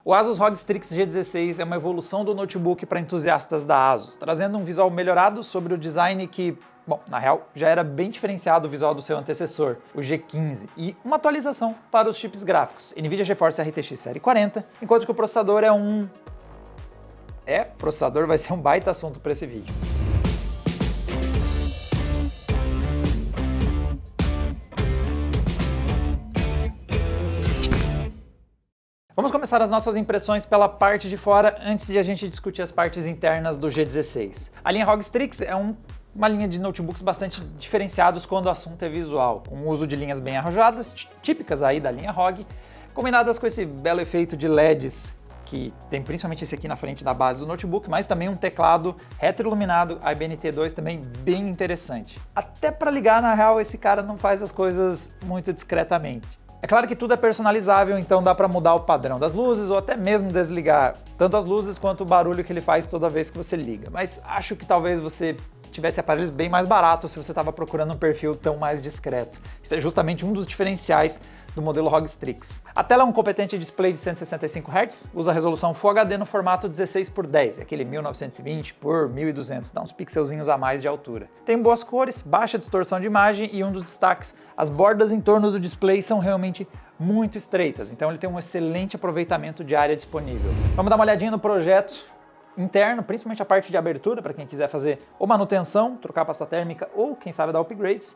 O Asus ROG Strix G16 é uma evolução do notebook para entusiastas da Asus, trazendo um visual melhorado sobre o design que, bom, na real, já era bem diferenciado do visual do seu antecessor, o G15, e uma atualização para os chips gráficos, NVIDIA GeForce RTX Série 40, enquanto que o processador é um... processador vai ser um baita assunto para esse vídeo. Vamos começar as nossas impressões pela parte de fora antes de a gente discutir as partes internas do G16. A linha ROG Strix é uma linha de notebooks bastante diferenciados quando o assunto é visual, com o uso de linhas bem arrojadas, típicas aí da linha ROG, combinadas com esse belo efeito de LEDs, que tem principalmente esse aqui na frente da base do notebook, mas também um teclado retroiluminado IBNT2 também bem interessante. Até para ligar, na real, esse cara não faz as coisas muito discretamente. É claro que tudo é personalizável, então dá para mudar o padrão das luzes ou até mesmo desligar tanto as luzes quanto o barulho que ele faz toda vez que você liga. Mas acho que talvez você tivesse aparelhos bem mais baratos se você estava procurando um perfil tão mais discreto. Isso é justamente um dos diferenciais do modelo ROG Strix. A tela é um competente display de 165 Hz, usa resolução Full HD no formato 16:10, aquele 1920 por 1200, dá uns pixelzinhos a mais de altura. Tem boas cores, baixa distorção de imagem e um dos destaques, as bordas em torno do display são realmente muito estreitas, então ele tem um excelente aproveitamento de área disponível. Vamos dar uma olhadinha no projeto interno, principalmente a parte de abertura, para quem quiser fazer ou manutenção, trocar pasta térmica ou quem sabe dar upgrades.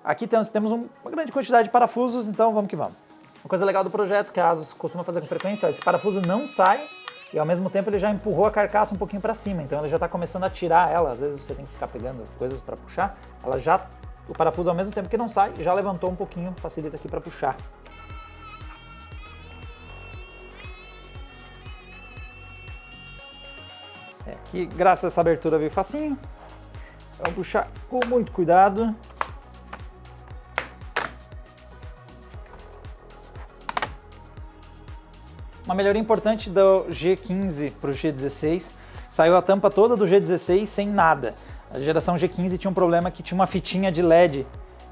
Aqui temos uma grande quantidade de parafusos, então vamos que vamos. Uma coisa legal do projeto que a Asus costuma fazer com frequência, esse parafuso não sai e ao mesmo tempo ele já empurrou a carcaça um pouquinho para cima, então ele já está começando a tirar ela, às vezes você tem que ficar pegando coisas para puxar, o parafuso ao mesmo tempo que não sai, já levantou um pouquinho, facilita aqui para puxar. Aqui, graças a essa abertura veio facinho, vamos puxar com muito cuidado. Uma melhoria importante do G15 para o G16, saiu a tampa toda do G16 sem nada. A geração G15 tinha um problema que tinha uma fitinha de LED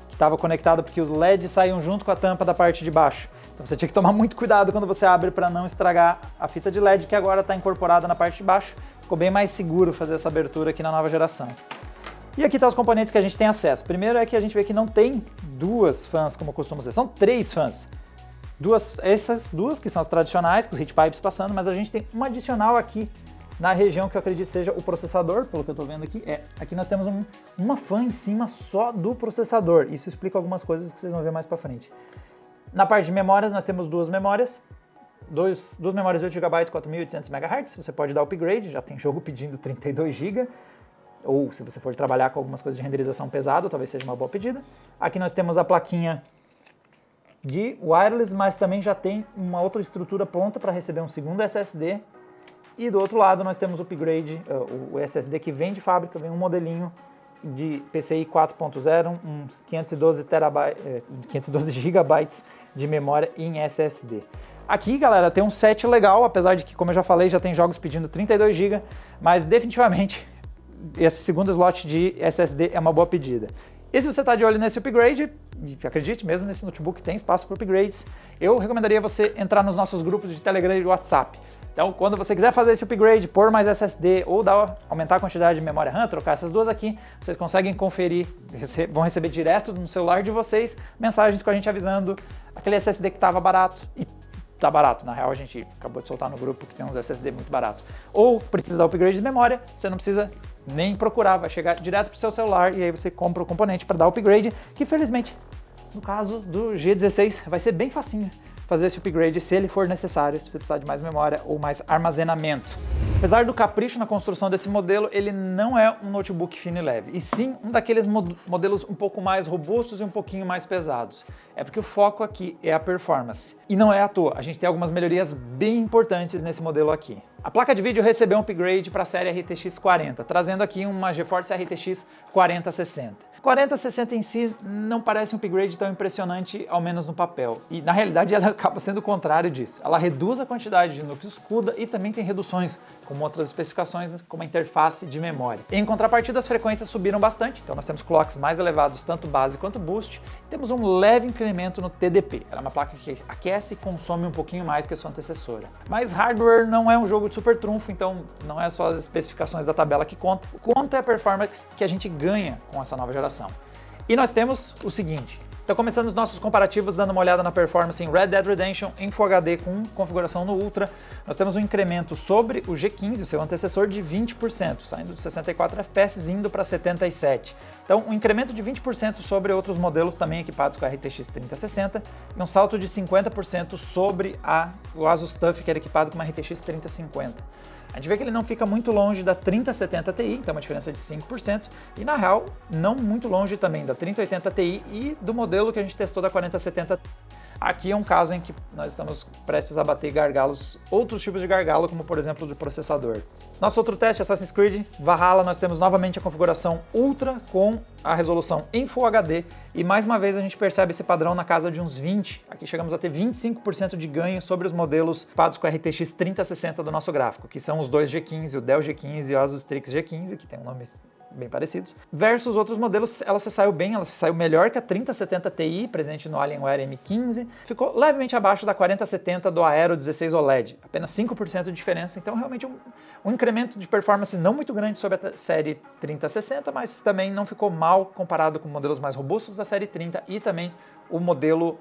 que estava conectada porque os LEDs saíam junto com a tampa da parte de baixo. Então você tinha que tomar muito cuidado quando você abre para não estragar a fita de LED que agora está incorporada na parte de baixo. Ficou bem mais seguro fazer essa abertura aqui na nova geração. E aqui estão os componentes que a gente tem acesso. Primeiro é que a gente vê que não tem duas fãs como costuma ser, são 3 fãs. Essas duas que são as tradicionais, com os heat pipes passando, mas a gente tem uma adicional aqui na região que eu acredito seja o processador, pelo que eu estou vendo aqui. Aqui nós temos uma fã em cima só do processador. Isso explica algumas coisas que vocês vão ver mais para frente. Na parte de memórias nós temos duas memórias. Duas memórias de 8 GB, 4800 MHz. Você pode dar upgrade, já tem jogo pedindo 32 GB. Ou se você for trabalhar com algumas coisas de renderização pesado, talvez seja uma boa pedida. Aqui nós temos a plaquinha de wireless, mas também já tem uma outra estrutura pronta para receber um segundo SSD. E do outro lado nós temos o upgrade, o SSD que vem de fábrica, vem um modelinho de PCI 4.0, uns 512 GB de memória em SSD. Aqui, galera, tem um set legal, apesar de que, como eu já falei, já tem jogos pedindo 32 GB, mas definitivamente esse segundo slot de SSD é uma boa pedida. E se você está de olho nesse upgrade, e acredite, mesmo nesse notebook tem espaço para upgrades, eu recomendaria você entrar nos nossos grupos de Telegram e WhatsApp. Então, quando você quiser fazer esse upgrade, pôr mais SSD ou aumentar a quantidade de memória RAM, trocar essas duas aqui, vocês conseguem conferir, vão receber direto no celular de vocês mensagens com a gente avisando aquele SSD que estava barato. E tá barato, na real a gente acabou de soltar no grupo que tem uns SSD muito baratos. Ou precisa dar upgrade de memória, você não precisa nem procurar, vai chegar direto pro seu celular e aí você compra o componente para dar upgrade, que felizmente, no caso do G16, vai ser bem facinho fazer esse upgrade se ele for necessário, se você precisar de mais memória ou mais armazenamento. Apesar do capricho na construção desse modelo, ele não é um notebook fino e leve, e sim um daqueles modelos um pouco mais robustos e um pouquinho mais pesados. É porque o foco aqui é a performance. E não é à toa, a gente tem algumas melhorias bem importantes nesse modelo aqui. A placa de vídeo recebeu um upgrade para a série RTX 40, trazendo aqui uma GeForce RTX 4060. 4060 em si não parece um upgrade tão impressionante, ao menos no papel. E na realidade ela acaba sendo o contrário disso. Ela reduz a quantidade de núcleos CUDA e também tem reduções, como outras especificações, como a interface de memória. Em contrapartida, as frequências subiram bastante, então nós temos clocks mais elevados, tanto base quanto boost, e temos um leve incremento no TDP. Ela é uma placa que aquece e consome um pouquinho mais que a sua antecessora. Mas hardware não é um jogo de super trunfo, então não é só as especificações da tabela que conta. O que conta é a performance que a gente ganha com essa nova geração. E nós temos o seguinte. Então, começando os nossos comparativos, dando uma olhada na performance em Red Dead Redemption em Full HD com configuração no Ultra, nós temos um incremento sobre o G15, o seu antecessor, de 20%, saindo de 64 FPS indo para 77. Então, um incremento de 20% sobre outros modelos também equipados com a RTX 3060 e um salto de 50% sobre o Asus TUF, que era equipado com uma RTX 3050. A gente vê que ele não fica muito longe da 3070 Ti, então uma diferença de 5%, e na real, não muito longe também da 3080 Ti e do modelo que a gente testou da 4070 Ti. Aqui é um caso em que nós estamos prestes a bater gargalos, outros tipos de gargalo, como por exemplo de processador. Nosso outro teste, Assassin's Creed Valhalla, nós temos novamente a configuração Ultra com a resolução em Full HD e mais uma vez a gente percebe esse padrão na casa de uns 20. Aqui chegamos a ter 25% de ganho sobre os modelos equipados com a RTX 3060 do nosso gráfico, que são os dois G15, o Dell G15 e o Asus Strix G15, que tem nomes bem parecidos, versus outros modelos. Ela se saiu bem, ela se saiu melhor que a 3070 Ti, presente no Alienware M15, ficou levemente abaixo da 4070 do Aero 16 OLED, apenas 5% de diferença, então realmente um incremento de performance não muito grande sobre a série 3060, mas também não ficou mal comparado com modelos mais robustos da série 30 e também o modelo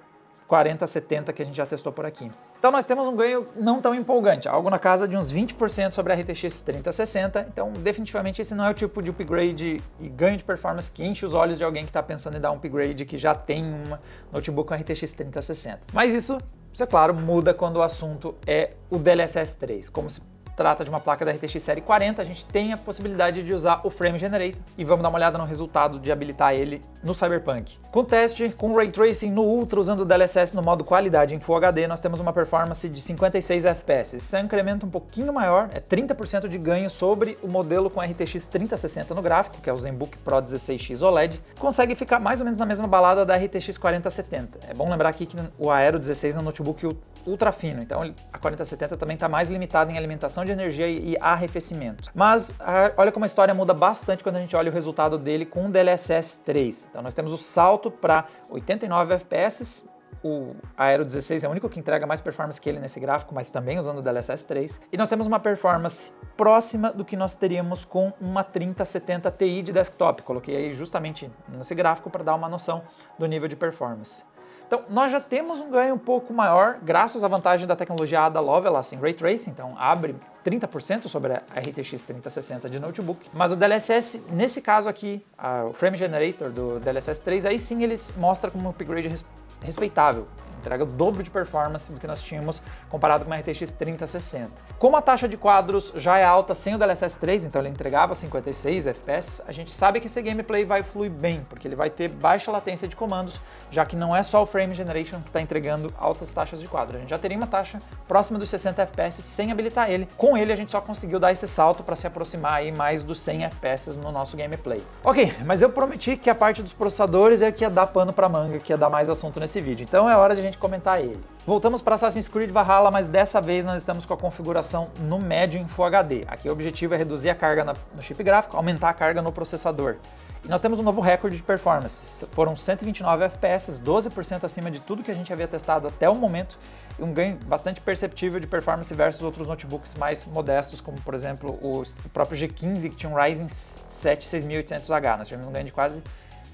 4070 que a gente já testou por aqui. Então nós temos um ganho não tão empolgante, algo na casa de uns 20% sobre a RTX 3060, então definitivamente esse não é o tipo de upgrade e ganho de performance que enche os olhos de alguém que está pensando em dar um upgrade que já tem um notebook com a RTX 3060. Mas isso é claro, muda quando o assunto é o DLSS 3, como se trata de uma placa da RTX série 40, a gente tem a possibilidade de usar o Frame Generator e vamos dar uma olhada no resultado de habilitar ele no Cyberpunk. Com teste, com Ray Tracing no Ultra, usando o DLSS no modo qualidade em Full HD, nós temos uma performance de 56 FPS. Isso é um incremento um pouquinho maior, é 30% de ganho sobre o modelo com RTX 3060 no gráfico, que é o ZenBook Pro 16X OLED, consegue ficar mais ou menos na mesma balada da RTX 4070. É bom lembrar aqui que o Aero 16 é um notebook ultra fino, então a 4070 também está mais limitada em alimentação de energia e arrefecimento. Mas olha como a história muda bastante quando a gente olha o resultado dele com o DLSS 3. Então nós temos o salto para 89 FPS, o Aero 16 é o único que entrega mais performance que ele nesse gráfico, mas também usando o DLSS 3. E nós temos uma performance próxima do que nós teríamos com uma 3070 Ti de desktop. Coloquei aí justamente nesse gráfico para dar uma noção do nível de performance. Então, nós já temos um ganho um pouco maior, graças à vantagem da tecnologia Ada Lovelace em Ray Tracing, então abre 30% sobre a RTX 3060 de notebook, mas o DLSS, nesse caso aqui, o Frame Generator do DLSS 3, aí sim ele mostra como um upgrade respeitável. Entrega o dobro de performance do que nós tínhamos comparado com uma RTX 3060. Como a taxa de quadros já é alta sem o DLSS 3, então ele entregava 56 FPS, a gente sabe que esse gameplay vai fluir bem, porque ele vai ter baixa latência de comandos, já que não é só o Frame Generation que está entregando altas taxas de quadro. A gente já teria uma taxa próxima dos 60 FPS sem habilitar ele. Com ele a gente só conseguiu dar esse salto para se aproximar aí mais dos 100 FPS no nosso gameplay. Ok, mas eu prometi que a parte dos processadores é que ia dar pano para manga, que ia dar mais assunto nesse vídeo. Então é hora de a gente comentar ele. Voltamos para Assassin's Creed Valhalla, mas dessa vez nós estamos com a configuração no médio em Full HD. Aqui o objetivo é reduzir a carga no chip gráfico, aumentar a carga no processador. E nós temos um novo recorde de performance. Foram 129 FPS, 12% acima de tudo que a gente havia testado até o momento, e um ganho bastante perceptível de performance versus outros notebooks mais modestos, como por exemplo o próprio G15, que tinha um Ryzen 7 6800H. Nós tivemos um ganho de quase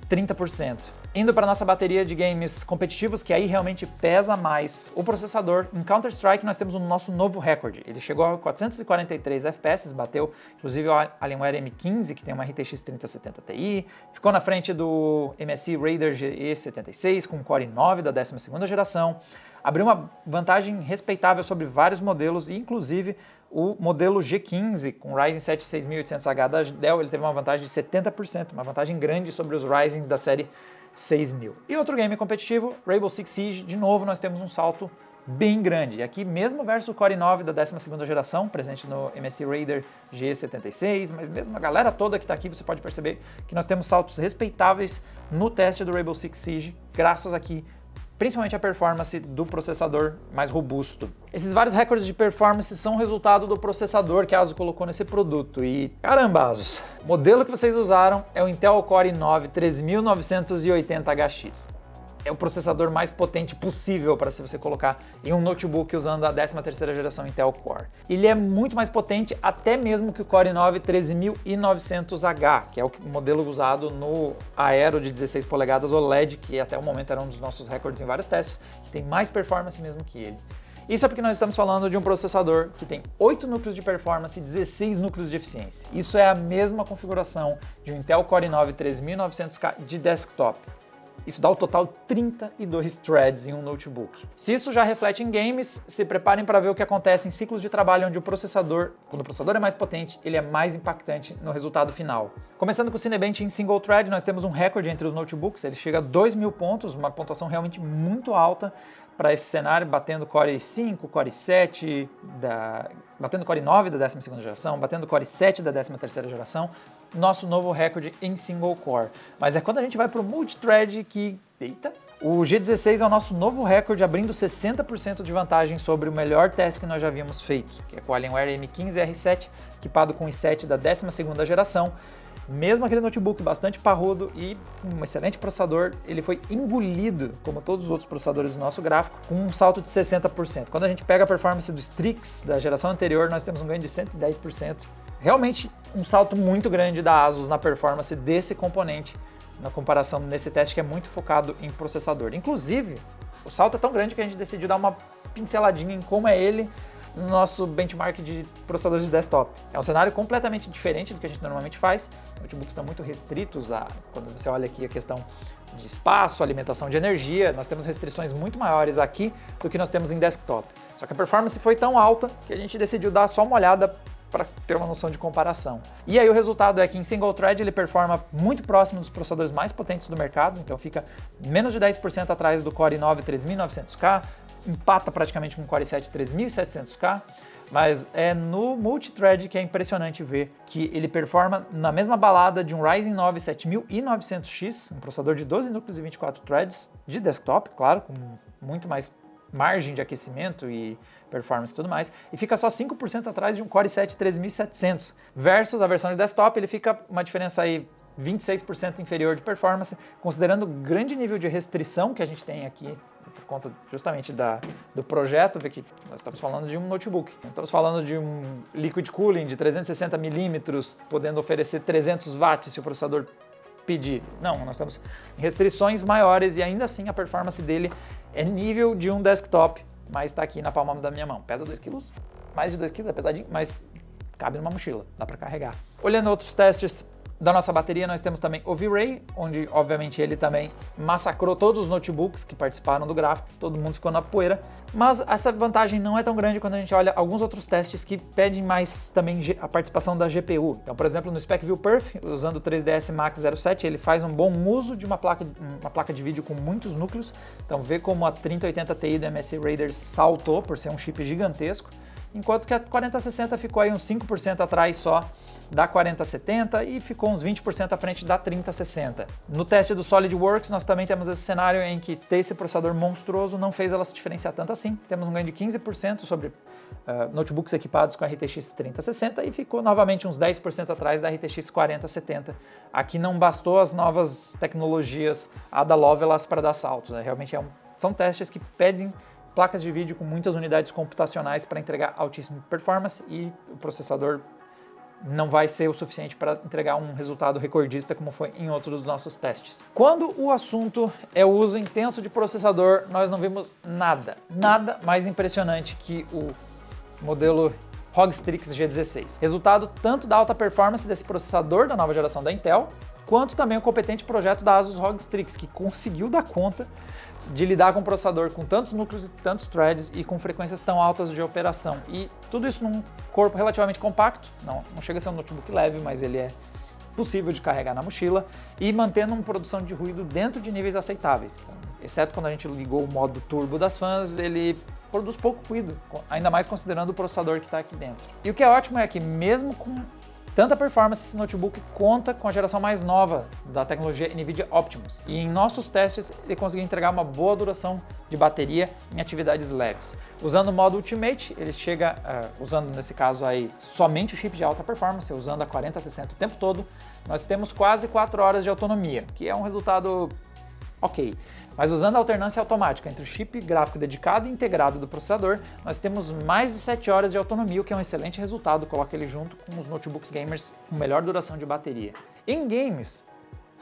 30%. Indo para a nossa bateria de games competitivos, que aí realmente pesa mais o processador, em Counter-Strike nós temos o nosso novo recorde. Ele chegou a 443 FPS, bateu inclusive o Alienware M15, que tem uma RTX 3070 Ti, ficou na frente do MSI Raider GE76 com Core i9 da 12ª geração, abriu uma vantagem respeitável sobre vários modelos, inclusive o modelo G15 com Ryzen 7 6800H da Dell, ele teve uma vantagem de 70%, uma vantagem grande sobre os Ryzens da série 6000. E outro game competitivo, Rainbow Six Siege, de novo nós temos um salto bem grande. E aqui mesmo versus o Core i9 da 12ª geração, presente no MSI Raider G76, mas mesmo a galera toda que está aqui, você pode perceber que nós temos saltos respeitáveis no teste do Rainbow Six Siege, graças aqui principalmente a performance do processador mais robusto. Esses vários recordes de performance são resultado do processador que a ASUS colocou nesse produto. E caramba, ASUS, o modelo que vocês usaram é o Intel Core i9 3980HX. É o processador mais potente possível para você colocar em um notebook usando a 13ª geração Intel Core. Ele é muito mais potente até mesmo que o Core i9 13900H, que é o modelo usado no Aero de 16 polegadas OLED, que até o momento era um dos nossos recordes em vários testes, que tem mais performance mesmo que ele. Isso é porque nós estamos falando de um processador que tem 8 núcleos de performance e 16 núcleos de eficiência. Isso é a mesma configuração de um Intel Core i9 13900K de desktop. Isso dá o total 32 threads em um notebook. Se isso já reflete em games, se preparem para ver o que acontece em ciclos de trabalho onde quando o processador é mais potente, ele é mais impactante no resultado final. Começando com o Cinebench em single thread, nós temos um recorde entre os notebooks, ele chega a 2.000 pontos, uma pontuação realmente muito alta para esse cenário, batendo Core i5, Core i7, batendo Core i9 da 12ª geração, batendo Core i7 da 13ª geração, nosso novo recorde em single core. Mas é quando a gente vai para o multithread que, eita, o G16 é o nosso novo recorde, abrindo 60% de vantagem sobre o melhor teste que nós já havíamos feito, que é com o Alienware M15R7, equipado com i7 da 12ª geração. Mesmo aquele notebook bastante parrudo e um excelente processador, ele foi engolido, como todos os outros processadores do nosso gráfico, com um salto de 60%. Quando a gente pega a performance do Strix da geração anterior, nós temos um ganho de 110%. Realmente um salto muito grande da ASUS na performance desse componente, na comparação nesse teste que é muito focado em processador. Inclusive, o salto é tão grande que a gente decidiu dar uma pinceladinha em como é ele no nosso benchmark de processadores de desktop. É um cenário completamente diferente do que a gente normalmente faz. Notebooks estão muito restritos quando você olha aqui a questão de espaço, alimentação de energia, nós temos restrições muito maiores aqui do que nós temos em desktop. Só que a performance foi tão alta que a gente decidiu dar só uma olhada para ter uma noção de comparação. E aí o resultado é que em single thread ele performa muito próximo dos processadores mais potentes do mercado, então fica menos de 10% atrás do Core i9 3900K, empata praticamente com o Core i7 3700K, mas é no multithread que é impressionante ver que ele performa na mesma balada de um Ryzen 9 7900X, um processador de 12 núcleos e 24 threads de desktop, claro, com muito mais margem de aquecimento e performance e tudo mais, e fica só 5% atrás de um Core i7 3700, versus a versão de desktop, ele fica uma diferença aí 26% inferior de performance, considerando o grande nível de restrição que a gente tem aqui, por conta justamente do projeto, vê que nós estamos falando de um notebook, não estamos falando de um liquid cooling de 360 milímetros, podendo oferecer 300 watts se o processador pedir. Não, nós estamos em restrições maiores e ainda assim a performance dele é nível de um desktop, mas está aqui na palma da minha mão. Pesa 2 kg, mais de 2 kg, é pesadinho, mas cabe numa mochila, dá para carregar. Olhando outros testes da nossa bateria, nós temos também o V-Ray, onde obviamente ele também massacrou todos os notebooks que participaram do gráfico, todo mundo ficou na poeira, mas essa vantagem não é tão grande quando a gente olha alguns outros testes que pedem mais também a participação da GPU. Então, por exemplo, no SpecView Perf, usando o 3ds Max 07, ele faz um bom uso de uma placa de vídeo com muitos núcleos, então vê como a 3080 Ti do MSI Raider saltou por ser um chip gigantesco, enquanto que a 4060 ficou aí uns 5% atrás só da 4070 e ficou uns 20% à frente da 3060. No teste do SolidWorks, nós também temos esse cenário em que ter esse processador monstruoso não fez ela se diferenciar tanto assim. Temos um ganho de 15% sobre notebooks equipados com a RTX 3060 e ficou novamente uns 10% atrás da RTX 4070. Aqui não bastou as novas tecnologias Ada Lovelace para dar saltos, né? Realmente são testes que pedem placas de vídeo com muitas unidades computacionais para entregar altíssima performance e o processador não vai ser o suficiente para entregar um resultado recordista como foi em outros dos nossos testes. Quando o assunto é o uso intenso de processador, nós não vimos nada mais impressionante que o modelo ROG Strix G16. Resultado tanto da alta performance desse processador da nova geração da Intel, quanto também o competente projeto da ASUS ROG Strix, que conseguiu dar conta de lidar com um processador com tantos núcleos e tantos threads e com frequências tão altas de operação. E tudo isso num corpo relativamente compacto, não chega a ser um notebook leve, mas ele é possível de carregar na mochila e mantendo uma produção de ruído dentro de níveis aceitáveis. Então, exceto quando a gente ligou o modo turbo das fãs, ele produz pouco ruído, ainda mais considerando o processador que está aqui dentro. E o que é ótimo é que mesmo com tanta performance, esse notebook conta com a geração mais nova da tecnologia NVIDIA Optimus. E em nossos testes, ele conseguiu entregar uma boa duração de bateria em atividades leves. Usando o modo Ultimate, ele chega, usando nesse caso aí somente o chip de alta performance, usando a 4060 o tempo todo, nós temos quase 4 horas de autonomia, que é um resultado ok. Mas usando a alternância automática entre o chip gráfico dedicado e integrado do processador, nós temos mais de 7 horas de autonomia, o que é um excelente resultado, coloca ele junto com os notebooks gamers com melhor duração de bateria. Em games,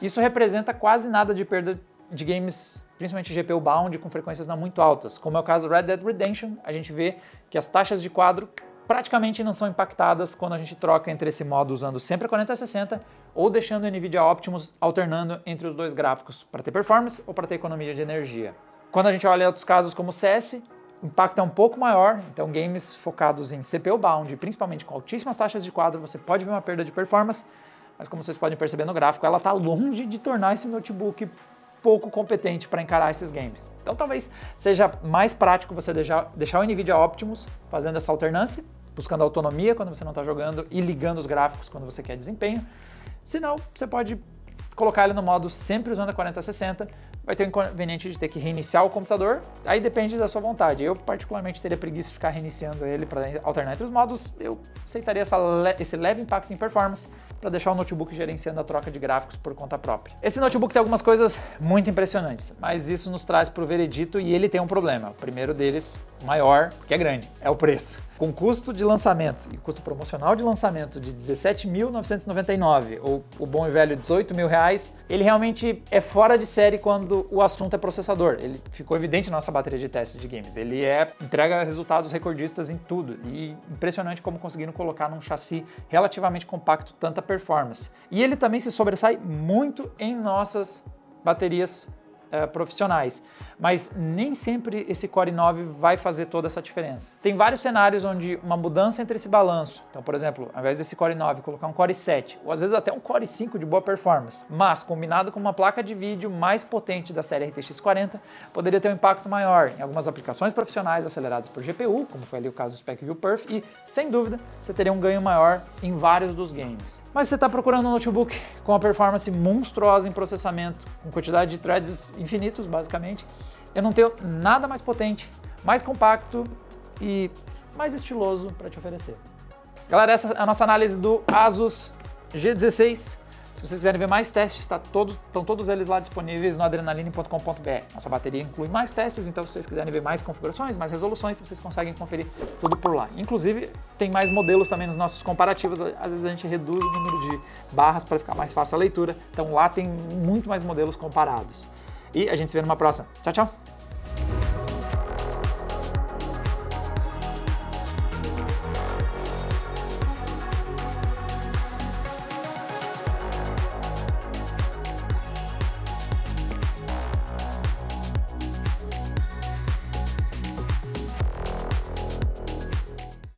isso representa quase nada de perda de games, principalmente GPU bound, com frequências não muito altas. Como é o caso do Red Dead Redemption, a gente vê que as taxas de quadro praticamente não são impactadas quando a gente troca entre esse modo usando sempre a 4060 ou deixando o NVIDIA Optimus alternando entre os dois gráficos para ter performance ou para ter economia de energia. Quando a gente olha outros casos como o CS, o impacto é um pouco maior, então games focados em CPU bound, principalmente com altíssimas taxas de quadro, você pode ver uma perda de performance, mas como vocês podem perceber no gráfico, ela está longe de tornar esse notebook pouco competente para encarar esses games. Então talvez seja mais prático você deixar o NVIDIA Optimus fazendo essa alternância, buscando autonomia quando você não está jogando e ligando os gráficos quando você quer desempenho. Se não, você pode colocar ele no modo sempre usando a 4060, vai ter o inconveniente de ter que reiniciar o computador, aí depende da sua vontade. Eu particularmente teria preguiça de ficar reiniciando ele para alternar entre os modos, eu aceitaria esse leve impacto em performance para deixar o notebook gerenciando a troca de gráficos por conta própria. Esse notebook tem algumas coisas muito impressionantes, mas isso nos traz para o veredito e ele tem um problema. O primeiro deles, maior, porque é grande, é o preço. Com custo de lançamento e custo promocional de lançamento de R$ 17.999 ou o bom e velho R$ 18.000, ele realmente é fora de série quando o assunto é processador. Ele ficou evidente na nossa bateria de teste de games. Ele entrega resultados recordistas em tudo e impressionante como conseguiram colocar num chassi relativamente compacto tanta performance. E ele também se sobressai muito em nossas baterias profissionais, mas nem sempre esse Core i9 vai fazer toda essa diferença. Tem vários cenários onde uma mudança entre esse balanço, então por exemplo, ao invés desse Core i9 colocar um Core i7, ou às vezes até um Core i5 de boa performance, mas combinado com uma placa de vídeo mais potente da série RTX 40, poderia ter um impacto maior em algumas aplicações profissionais aceleradas por GPU, como foi ali o caso do SpecView Perf, e sem dúvida você teria um ganho maior em vários dos games. Mas se você está procurando um notebook com uma performance monstruosa em processamento, com quantidade de threads infinitos, basicamente, eu não tenho nada mais potente, mais compacto e mais estiloso para te oferecer. Galera, essa é a nossa análise do Asus G16. Se vocês quiserem ver mais testes, estão todos eles lá disponíveis no adrenaline.com.br. Nossa bateria inclui mais testes, então se vocês quiserem ver mais configurações, mais resoluções, vocês conseguem conferir tudo por lá. Inclusive, tem mais modelos também nos nossos comparativos, às vezes a gente reduz o número de barras para ficar mais fácil a leitura, então lá tem muito mais modelos comparados. E a gente se vê numa próxima. Tchau, tchau!